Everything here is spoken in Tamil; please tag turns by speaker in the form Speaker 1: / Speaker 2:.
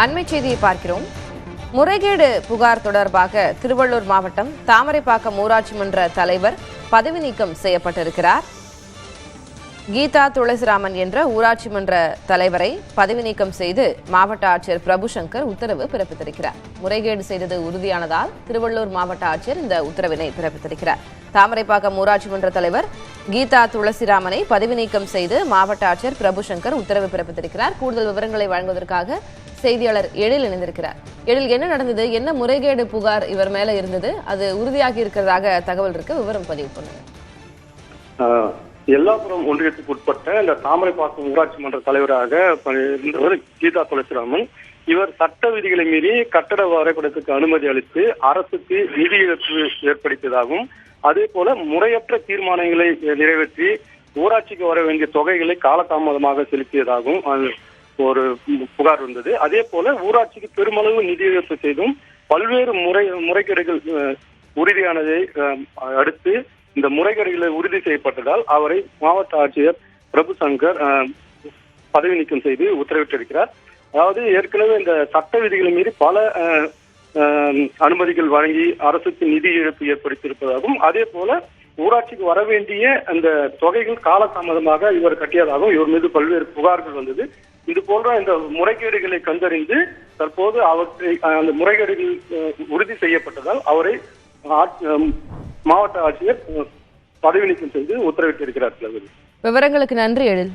Speaker 1: அண்மை செய்தியை பார்க்கிறோம். முறைகேடு புகார் தொடர்பாக திருவள்ளூர் மாவட்டம் தாமரைப்பாக்கம் ஊராட்சி மன்ற தலைவர் பதவி நீக்கம் செய்யப்பட்டிருக்கிறார். கீதா துளசிராமன் என்ற ஊராட்சி மன்ற தலைவரை பதவி நீக்கம் செய்து மாவட்ட ஆட்சியர் பிரபுசங்கர் உத்தரவு பிறப்பித்திருக்கிறார். முறைகேடு செய்தது உறுதியானதால் திருவள்ளூர் மாவட்ட ஆட்சியர் இந்த உத்தரவினை பிறப்பித்திருக்கிறார். தாமரைப்பாக்கம் ஊராட்சி மன்ற தலைவர் கீதா துளசிராமனை பதவி நீக்கம் செய்து மாவட்ட ஆட்சியர் பிரபுசங்கர் உத்தரவு பிறப்பித்திருக்கிறார். கூடுதல் விவரங்களை வழங்குவதற்காக செய்தியாளர் எழில் இணைந்திருக்கிறார். எழில், என்ன நடந்தது? என்ன முறைகேடு புகார் இவர் மேல இருந்தது? அது உறுதியாகி இருக்கிறதாக தகவல் இருக்கு, விவரம் பதிவு பண்ணுங்க.
Speaker 2: எல்லாபுரம் ஒன்றியத்துக்கு உட்பட்ட இந்த தாமரைப்பாக்கம் ஊராட்சி மன்ற தலைவராக இருந்தவர் கீதா துளசிராமன். இவர் சட்ட விதிகளை மீறி கட்டட வரைபடத்துக்கு அனுமதி அளித்து அரசுக்கு நிதி இழப்பு ஏற்படுத்தியதாகவும், அதே போல முறையற்ற தீர்மானங்களை நிறைவேற்றி ஊராட்சிக்கு வர வேண்டிய தொகைகளை காலதாமதமாக செலுத்தியதாகவும் ஒரு புகார் வந்தது. அதே போல ஊராட்சிக்கு பெருமளவு நிதி இழப்பு செய்தும் பல்வேறு முறைகேடுகள் உறுதியானதை அடுத்து இந்த முறைகேடுகளை உறுதி செய்யப்பட்டதால் அவரை மாவட்ட ஆட்சியர் பிரபுசங்கர் பதவி நீக்கம் செய்து உத்தரவிட்டிருக்கிறார். அதாவது ஏற்கனவே இந்த சட்ட விதிகளை மீறி பல அனுமதிகள் வழங்கி அரசுக்கு நிதி இழப்பு ஏற்படுத்தியிருப்பதாகவும், அதே போல ஊராட்சிக்கு வர வேண்டிய அந்த தொகைகள் காலதாமதமாக இவர் கட்டியதாகவும் இவர் மீது பல்வேறு புகார்கள் வந்தது. இது போன்ற இந்த முறைகேடுகளை கண்டறிந்து தற்போது அவற்றை அந்த முறைகேடுகள் உறுதி செய்யப்பட்டதால் அவரை மாவட்ட ஆட்சியர் பதவி நீக்கம் செய்து உத்தரவிட்டிருக்கிறார்.
Speaker 1: விவரங்களுக்கு நன்றி எழில்.